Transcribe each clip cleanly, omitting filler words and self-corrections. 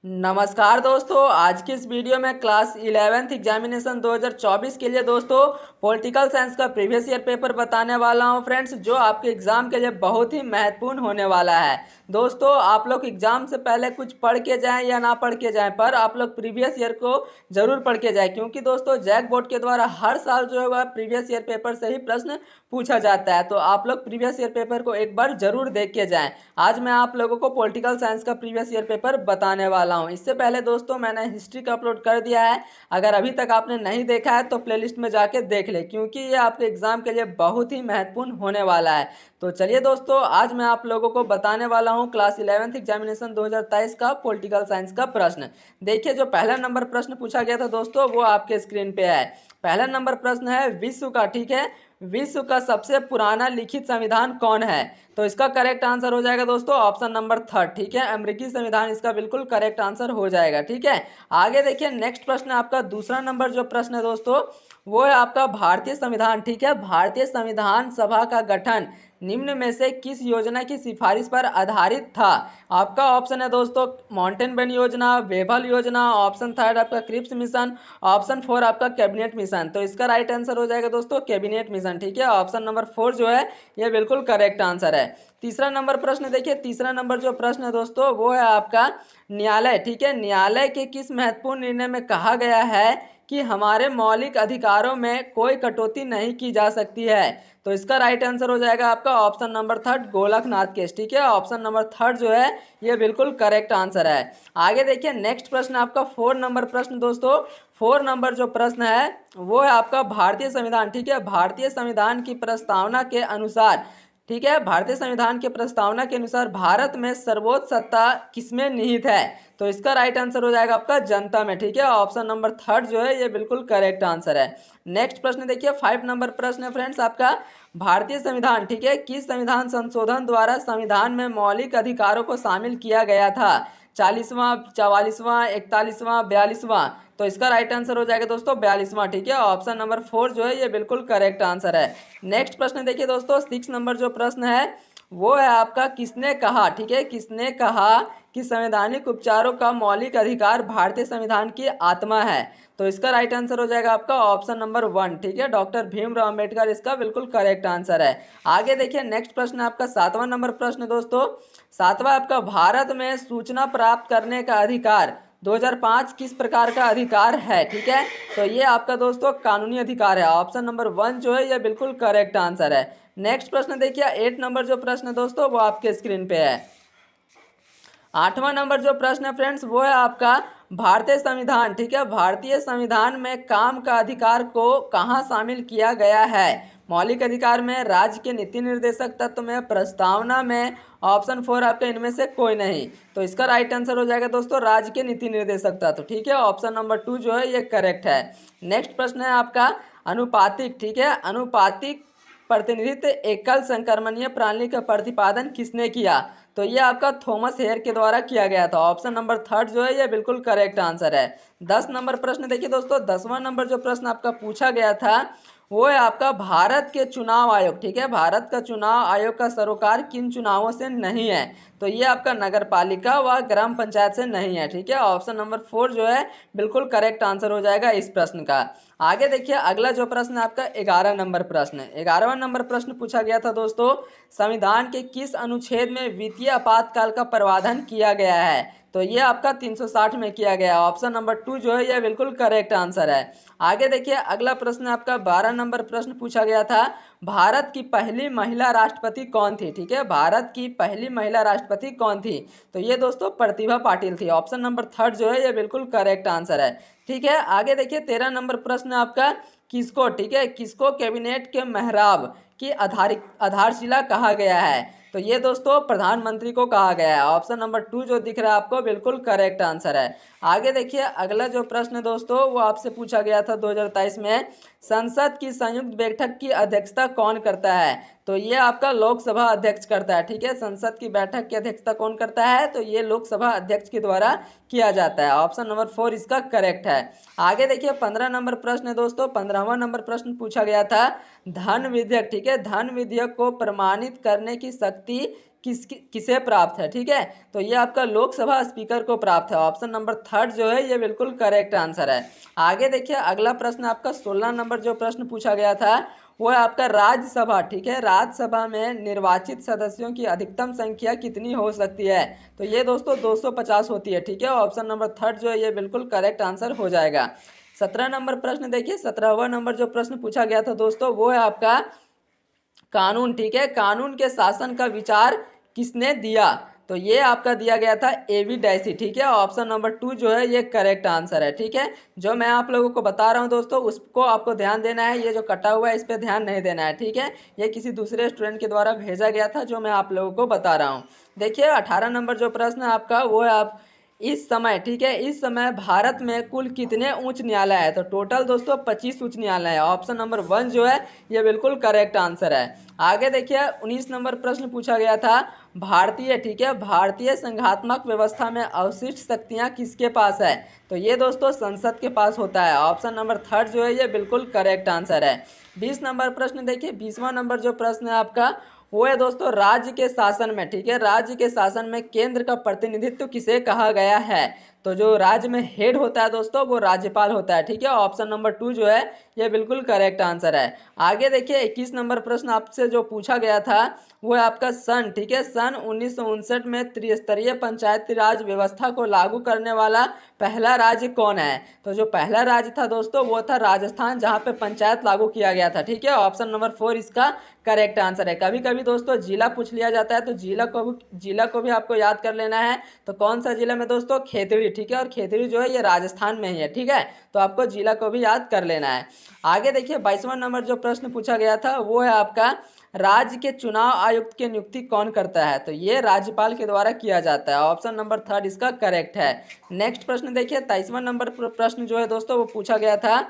नमस्कार दोस्तों, आज की इस वीडियो में क्लास 11th एग्जामिनेशन 2024 के लिए दोस्तों पॉलिटिकल साइंस का प्रीवियस ईयर पेपर बताने वाला हूं फ्रेंड्स, जो आपके एग्जाम के लिए बहुत ही महत्वपूर्ण होने वाला है। दोस्तों, आप लोग एग्जाम से पहले कुछ पढ़ के जाएं या ना पढ़ के जाएं, पर आप लोग प्रीवियस ईयर को जरूर पढ़ के जाएं, क्योंकि दोस्तों जैक बोर्ड के द्वारा हर साल जो है वह प्रीवियस ईयर पेपर से ही प्रश्न पूछा जाता है। तो आप लोग प्रीवियस ईयर पेपर को एक बार जरूर देख के जाएं। आज मैं आप लोगों को पॉलिटिकल साइंस का प्रीवियस ईयर पेपर बताने वाला हूं। इससे पहले दोस्तों मैंने हिस्ट्री का अपलोड कर दिया है, अगर अभी तक आपने नहीं देखा है तो प्लेलिस्ट में जाके देख ले, क्योंकि ये आपके एग्जाम के लिए बहुत ही महत्वपूर्ण होने वाला है। तो चलिए दोस्तों, आज मैं आप लोगों को बताने वाला हूं क्लास 11th एग्जामिनेशन 2023 का पॉलिटिकल साइंस का प्रश्न। देखिए, जो पहला नंबर प्रश्न पूछा गया था दोस्तों वो आपके स्क्रीन पे है। पहला नंबर प्रश्न है विश्व का, ठीक है, विश्व का सबसे पुराना लिखित संविधान कौन है? तो इसका करेक्ट आंसर हो जाएगा दोस्तों ऑप्शन नंबर थर्ड, ठीक है, अमेरिकी संविधान इसका बिल्कुल करेक्ट आंसर हो जाएगा। ठीक है, आगे देखिए, नेक्स्ट प्रश्न आपका दूसरा नंबर जो प्रश्न है दोस्तों वो है आपका भारतीय संविधान। ठीक है, भारतीय संविधान सभा का गठन निम्न में से किस योजना की सिफारिश पर आधारित था? आपका ऑप्शन है दोस्तों माउंटेन बैन योजना, वेभल योजना, ऑप्शन थर्ड आपका क्रिप्स मिशन, ऑप्शन फोर आपका कैबिनेट मिशन। तो इसका राइट आंसर हो जाएगा दोस्तों कैबिनेट मिशन। ठीक है, ऑप्शन नंबर फोर जो है ये बिल्कुल करेक्ट आंसर है। तीसरा नंबर प्रश्न देखिए, तीसरा नंबर जो प्रश्न है दोस्तों वो है आपका न्यायालय। ठीक है, न्यायालय के किस महत्वपूर्ण निर्णय में कहा गया है कि हमारे मौलिक अधिकारों में कोई कटौती नहीं की जा सकती है? तो इसका राइट आंसर हो जाएगा आपका option number third Golaknath case. ठीक है, ऑप्शन नंबर थर्ड जो है ये बिल्कुल करेक्ट आंसर है। आगे देखिए, नेक्स्ट प्रश्न आपका फोर नंबर प्रश्न दोस्तों, फोर नंबर जो प्रश्न है वो है आपका भारतीय संविधान। ठीक है, भारतीय संविधान की प्रस्तावना के अनुसार, ठीक है, भारतीय संविधान के प्रस्तावना के अनुसार भारत में सर्वोच्च सत्ता किसमें निहित है? तो इसका राइट आंसर हो जाएगा आपका जनता में। ठीक है, ऑप्शन नंबर थर्ड जो है ये बिल्कुल करेक्ट आंसर है। नेक्स्ट प्रश्न देखिए, फाइव नंबर प्रश्न है फ्रेंड्स आपका भारतीय संविधान, ठीक है, किस संविधान संशोधन द्वारा संविधान में मौलिक अधिकारों को शामिल किया गया था? 40वां, 44वां, 41वां, 42वां? तो इसका राइट आंसर हो जाएगा दोस्तों 42वां। ठीक है, ऑप्शन नंबर फोर जो है ये बिल्कुल करेक्ट आंसर है। नेक्स्ट प्रश्न देखिए दोस्तों, सिक्स नंबर जो प्रश्न है वो है आपका किसने कहा, ठीक है, किसने कहा कि संवैधानिक उपचारों का मौलिक अधिकार भारतीय संविधान की आत्मा है? तो इसका राइट आंसर हो जाएगा आपका ऑप्शन नंबर वन। ठीक है, डॉक्टर भीमराव अंबेडकर इसका बिल्कुल करेक्ट आंसर है। आगे देखिए, नेक्स्ट प्रश्न आपका सातवां नंबर प्रश्न दोस्तों, सातवां आपका भारत में सूचना प्राप्त करने का अधिकार 2005 किस प्रकार का अधिकार है? ठीक है, तो ये आपका दोस्तों कानूनी अधिकार है। ऑप्शन नंबर वन जो है ये बिल्कुल करेक्ट आंसर है। नेक्स्ट प्रश्न देखिए, एट नंबर जो प्रश्न है दोस्तों वो आपके स्क्रीन पे है। आठवां नंबर जो प्रश्न है फ्रेंड्स वो है आपका भारतीय संविधान, ठीक है, भारतीय संविधान में काम का अधिकार को कहाँ शामिल किया गया है? मौलिक अधिकार में, राज्य के नीति निर्देशक तत्व में, प्रस्तावना में, ऑप्शन फोर आपके इनमें से कोई नहीं? तो इसका राइट आंसर हो जाएगा दोस्तों राज्य के नीति निर्देशक तत्व। ठीक है, ऑप्शन नंबर टू जो है ये करेक्ट है। नेक्स्ट प्रश्न है आपका अनुपातिक, ठीक है, अनुपातिक प्रतिनिधित्व एकल संक्रमणीय प्रणाली का प्रतिपादन किसने किया? तो ये आपका थॉमस हेयर के द्वारा किया गया था। ऑप्शन नंबर थर्ड जो है ये बिल्कुल करेक्ट आंसर है। 10 नंबर प्रश्न देखिए दोस्तों, 10वां नंबर जो प्रश्न आपका पूछा गया था वो है आपका भारत के चुनाव आयोग, ठीक है, भारत का चुनाव आयोग का सरोकार किन चुनावों से नहीं है? तो ये आपका नगर पालिका व ग्राम पंचायत से नहीं है। ठीक है, ऑप्शन नंबर फोर जो है बिल्कुल करेक्ट आंसर हो जाएगा इस प्रश्न का। आगे देखिए, अगला जो प्रश्न है आपका 11 नंबर प्रश्न, 11वां नंबर प्रश्न पूछा गया था दोस्तों, संविधान के किस अनुच्छेद में वित्तीय आपातकाल का प्रावधान किया गया है? तो ये आपका 360 में किया गया। ऑप्शन नंबर टू जो है ये बिल्कुल करेक्ट आंसर है। आगे देखिए, अगला प्रश्न आपका 12 नंबर प्रश्न पूछा गया था, भारत की पहली महिला राष्ट्रपति कौन थी? ठीक है, भारत की पहली महिला राष्ट्रपति कौन थी? तो ये दोस्तों प्रतिभा पाटिल थी। ऑप्शन नंबर थर्ड जो है ये बिल्कुल करेक्ट आंसर है। ठीक है, आगे देखिए, 13 नंबर प्रश्न आपका किसको, ठीक है, किसको कैबिनेट के मेहराब की आधारशिला कहा गया है? तो ये दोस्तों प्रधानमंत्री को कहा गया है। ऑप्शन नंबर टू जो दिख रहा है आपको बिल्कुल करेक्ट आंसर है। आगे देखिए, अगला जो प्रश्न दोस्तों वो आपसे पूछा गया था 2023 में, संसद की संयुक्त बैठक की अध्यक्षता कौन करता है? तो ये आपका लोकसभा अध्यक्ष करता है। ठीक है, संसद की बैठक की अध्यक्षता कौन करता है? तो ये लोकसभा अध्यक्ष के द्वारा किया जाता है। ऑप्शन नंबर फोर इसका करेक्ट है। आगे देखिए, 15 नंबर प्रश्न है दोस्तों, 15वां नंबर प्रश्न पूछा गया था धन विधेयक, ठीक है, धन विधेयक को प्रमाणित करने की शक्ति किसे प्राप्त है, ठीक है। तो ये आपका लोकसभा स्पीकर को प्राप्त है। ऑप्शन नंबर थर्ड जो है ये बिल्कुल करेक्ट आंसर है। आगे देखिए अगला प्रश्न आपका 16 नंबर जो प्रश्न पूछा गया था वो है आपका राज्यसभा, ठीक है। राज्यसभा में निर्वाचित सदस्यों की अधिकतम संख्या कितनी हो सकती है? तो ये दोस्तों 250 होती है, ठीक है। ऑप्शन नंबर थर्ड जो है ये बिल्कुल करेक्ट आंसर हो जाएगा। 17 नंबर प्रश्न देखिए, 17वां नंबर जो प्रश्न पूछा गया था दोस्तों वो है आपका कानून, ठीक है। कानून के शासन का विचार किसने दिया? तो ये आपका दिया गया था एवी डैसी, ठीक है। ऑप्शन नंबर टू जो है ये करेक्ट आंसर है, ठीक है। जो मैं आप लोगों को बता रहा हूँ दोस्तों उसको आपको ध्यान देना है, ये जो कटा हुआ है इस पर ध्यान नहीं देना है, ठीक है। ये किसी दूसरे स्टूडेंट के द्वारा भेजा गया था जो मैं आप लोगों को बता रहा हूँ। देखिए 18 नंबर जो प्रश्न है आपका वो है आप इस समय, ठीक है, इस समय भारत में कुल कितने उच्च न्यायालय है? तो टोटल दोस्तों 25 उच्च न्यायालय है। ऑप्शन नंबर वन जो है ये बिल्कुल करेक्ट आंसर है। आगे देखिए 19 नंबर प्रश्न पूछा गया था भारतीय, ठीक है, भारतीय संघात्मक व्यवस्था में अवशिष्ट शक्तियां किसके पास है? तो ये दोस्तों संसद के पास होता है। ऑप्शन नंबर थर्ड जो है ये बिल्कुल करेक्ट आंसर है। 20 नंबर प्रश्न देखिए, 20वां नंबर जो प्रश्न है आपका वो है दोस्तों राज्य के शासन में, ठीक है, राज्य के शासन में केंद्र का प्रतिनिधित्व किसे कहा गया है? तो जो राज्य में हेड होता है दोस्तों वो राज्यपाल होता है, ठीक है। ऑप्शन नंबर टू जो है ये बिल्कुल करेक्ट आंसर है। आगे देखिए 21 नंबर प्रश्न आपसे जो पूछा गया था वो है आपका सन, ठीक है, सन 1959 में त्रिस्तरीय पंचायती राज व्यवस्था को लागू करने वाला पहला राज्य कौन है? तो जो पहला राज्य था दोस्तों वो था राजस्थान, जहाँ पे पंचायत लागू किया गया था, ठीक है। ऑप्शन नंबर फोर इसका करेक्ट आंसर है। कभी कभी दोस्तों जिला पूछ लिया जाता है तो जिला को भी आपको याद कर लेना है। तो कौन सा जिला में दोस्तों? खेतड़ी, ठीक है, और खेतड़ी जो है ये राजस्थान में ही है, ठीक है। तो आपको जिला को भी याद कर लेना है। आगे देखिए 22वां नंबर जो प्रश्न पूछा गया था वो है आपका राज्य के चुनाव आयुक्त की नियुक्ति कौन करता है? तो ये राज्यपाल के द्वारा किया जाता है। ऑप्शन नंबर थर्ड इसका करेक्ट है। नेक्स्ट प्रश्न देखिए 23वां नंबर प्रश्न जो है दोस्तों वो पूछा गया था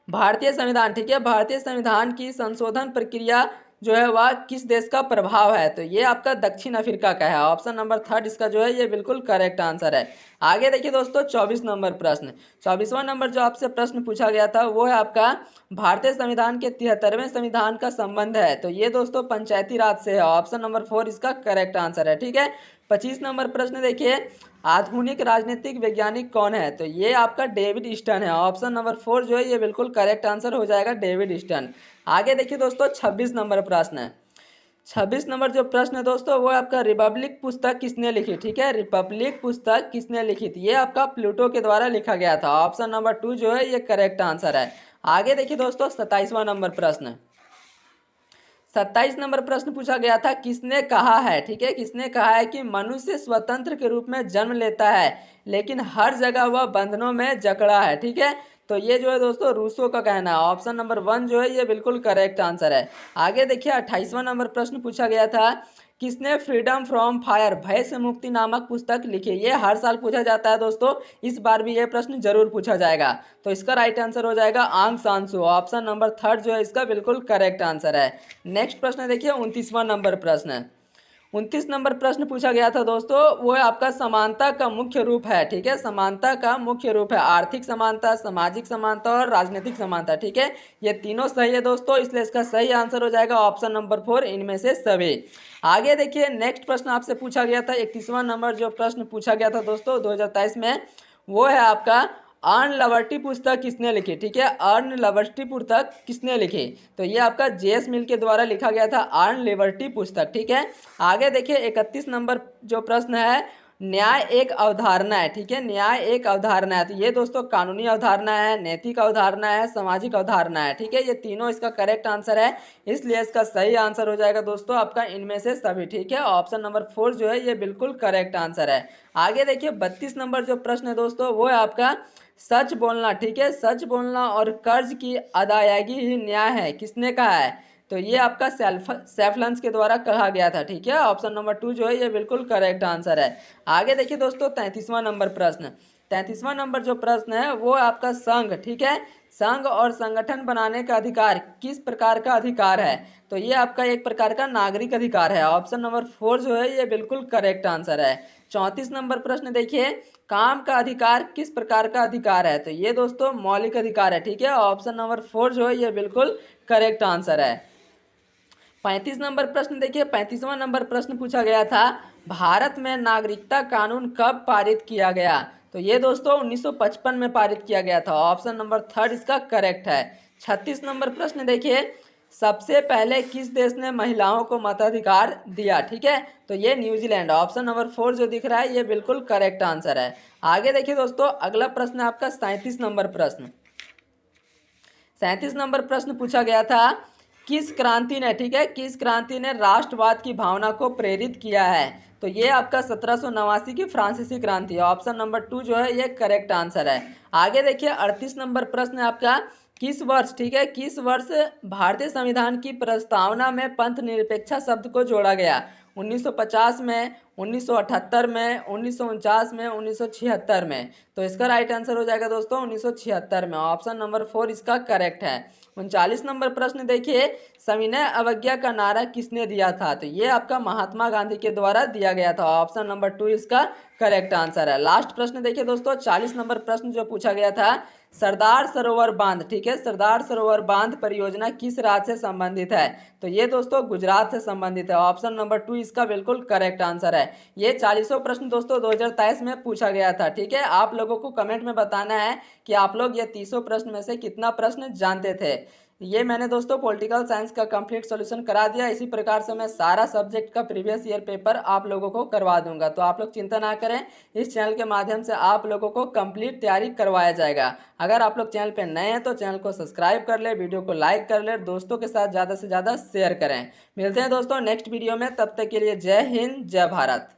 भारतीय संविधान, ठीक है, भारतीय संविधान की संशोधन प्रक्रिया जो है वह किस देश का प्रभाव है? तो ये आपका दक्षिण अफ्रीका का है। ऑप्शन नंबर थर्ड इसका जो है ये बिल्कुल करेक्ट आंसर है। आगे देखिए दोस्तों 24 नंबर प्रश्न, 24वां नंबर जो आपसे प्रश्न पूछा गया था वो है आपका भारतीय संविधान के 73वें संविधान का संबंध है? तो ये दोस्तों पंचायती राज से है। ऑप्शन नंबर फोर इसका करेक्ट आंसर है, ठीक है। 25 नंबर प्रश्न देखिए आधुनिक राजनीतिक वैज्ञानिक कौन है? तो ये आपका डेविड स्टन है। ऑप्शन नंबर फोर जो है ये बिल्कुल करेक्ट आंसर हो जाएगा, डेविड स्टन। आगे देखिए दोस्तों 26 नंबर प्रश्न है। 26 नंबर जो प्रश्न है दोस्तों वो आपका रिपब्लिक पुस्तक किसने लिखी? ठीक है, रिपब्लिक पुस्तक किसने लिखी थी? ये आपका प्लूटो के द्वारा लिखा गया था। ऑप्शन नंबर टू जो है ये करेक्ट आंसर है। आगे देखिए दोस्तों 27वां नंबर प्रश्न, 27 नंबर प्रश्न पूछा गया था किसने कहा है, ठीक है, किसने कहा है कि मनुष्य स्वतंत्र के रूप में जन्म लेता है लेकिन हर जगह वह बंधनों में जकड़ा है? ठीक है, तो ये जो है दोस्तों रूसो का कहना है। ऑप्शन नंबर वन जो है ये बिल्कुल करेक्ट आंसर है। आगे देखिए 28वां नंबर प्रश्न पूछा गया था किसने फ्रीडम फ्रॉम फायर, भय से मुक्ति नामक पुस्तक लिखी? ये हर साल पूछा जाता है दोस्तों, इस बार भी ये प्रश्न जरूर पूछा जाएगा। तो इसका राइट आंसर हो जाएगा आंग सान सू। ऑप्शन नंबर थर्ड जो है इसका बिल्कुल करेक्ट आंसर है। नेक्स्ट प्रश्न देखिए 29वां नंबर प्रश्न, 29 नंबर प्रश्न पूछा गया था दोस्तों वो है आपका समानता का मुख्य रूप है। ठीक है, समानता का मुख्य रूप है आर्थिक समानता, सामाजिक समानता और राजनीतिक समानता। ठीक है, ये तीनों सही है दोस्तों, इसलिए इसका सही आंसर हो जाएगा ऑप्शन नंबर फोर, इनमें से सभी। आगे देखिए नेक्स्ट प्रश्न आपसे पूछा गया था 31वां नंबर जो प्रश्न पूछा गया था दोस्तों 2023 में वो है आपका अर्न लवर्टी पुस्तक किसने लिखी? ठीक है, अर्न लवर्टी पुस्तक किसने लिखी? तो ये आपका जेएस मिल के द्वारा लिखा गया था अर्न लिबर्टी पुस्तक। ठीक है, आगे देखिए 31 नंबर जो प्रश्न है न्याय एक अवधारणा है। ठीक है, न्याय एक अवधारणा है, तो ये दोस्तों कानूनी अवधारणा है, नैतिक अवधारणा है, सामाजिक अवधारणा है। ठीक है, ये तीनों इसका करेक्ट आंसर है, इसलिए इसका सही आंसर हो जाएगा दोस्तों आपका इनमें से सभी। ठीक है, ऑप्शन नंबर फोर जो है ये बिल्कुल करेक्ट आंसर है। आगे देखिए 32 नंबर जो प्रश्न है दोस्तों वो है आपका सच बोलना। ठीक है, सच बोलना और कर्ज की अदायगी ही न्याय है, किसने कहा है? तो ये आपका सेफलंस के द्वारा कहा गया था। ठीक है, ऑप्शन नंबर टू जो है ये बिल्कुल करेक्ट आंसर है। आगे देखिए दोस्तों 33वां नंबर प्रश्न, 33वां नंबर जो प्रश्न है वो आपका संघ, ठीक है, संघ और संगठन बनाने का अधिकार किस प्रकार का अधिकार है? तो ये आपका एक प्रकार का नागरिक अधिकार है। ऑप्शन नंबर फोर जो है ये बिल्कुल करेक्ट आंसर है। 34 नंबर प्रश्न देखिए काम का अधिकार किस प्रकार का अधिकार है? तो ये दोस्तों मौलिक अधिकार है। ठीक है, ऑप्शन नंबर फोर जो है ये बिल्कुल करेक्ट आंसर है। 35 नंबर प्रश्न देखिए, 35वां नंबर प्रश्न पूछा गया था, भारत में नागरिकता कानून कब पारित किया गया? तो ये दोस्तों 1955 में पारित किया गया था। ऑप्शन नंबर थर्ड इसका करेक्ट है। 36 नंबर प्रश्न देखिए, सबसे पहले किस देश ने महिलाओं को मताधिकार दिया? ठीक है, तो ये न्यूजीलैंड। ऑप्शन नंबर 4 जो दिख रहा है ये बिल्कुल करेक्ट आंसर है। आगे देखिए दोस्तों, अगला प्रश्न है आपका 37 नंबर प्रश्न। 37 नंबर प्रश्न पूछा गया था, किस क्रांति ने, ठीक है, किस क्रांति ने राष्ट्रवाद की भावना को प्रेरित किया है? तो ये आपका 1789 की फ्रांसीसी क्रांति है। ऑप्शन नंबर 2 जो है ये करेक्ट आंसर है। आगे देखिए 38 नंबर प्रश्न है आपका, किस वर्ष, ठीक है, किस वर्ष भारतीय संविधान की प्रस्तावना में पंथ निरपेक्षा शब्द को जोड़ा गया? 1950 में, 1978 में, 1949 में, 1976 में? तो इसका राइट आंसर हो जाएगा दोस्तों 1976 में। ऑप्शन नंबर 4 इसका करेक्ट है। 39 नंबर प्रश्न देखिए, सविनय अवज्ञा का नारा किसने दिया था? तो ये आपका महात्मा गांधी के द्वारा दिया गया था। ऑप्शन नंबर 2 इसका करेक्ट आंसर है। लास्ट प्रश्न देखिए दोस्तों, 40 नंबर प्रश्न जो पूछा गया था, सरदार सरोवर बांध, ठीक है, सरदार सरोवर बांध परियोजना किस राज्य से संबंधित है? तो ये दोस्तों गुजरात से संबंधित है। ऑप्शन नंबर 2 इसका बिल्कुल करेक्ट आंसर है। ये 40 प्रश्न दोस्तों 2023 में पूछा गया था। ठीक है, आप लोगों को कमेंट में बताना है कि आप लोग ये 30 प्रश्न में से कितना प्रश्न जानते थे। ये मैंने दोस्तों पॉलिटिकल साइंस का कंप्लीट सॉल्यूशन करा दिया। इसी प्रकार से मैं सारा सब्जेक्ट का प्रीवियस ईयर पेपर आप लोगों को करवा दूंगा, तो आप लोग चिंता ना करें, इस चैनल के माध्यम से आप लोगों को कंप्लीट तैयारी करवाया जाएगा। अगर आप लोग चैनल पे नए हैं तो चैनल को सब्सक्राइब कर ले, वीडियो को लाइक कर ले, दोस्तों के साथ ज़्यादा से ज़्यादा शेयर करें। मिलते हैं दोस्तों नेक्स्ट वीडियो में, तब तक के लिए जय हिंद, जय भारत।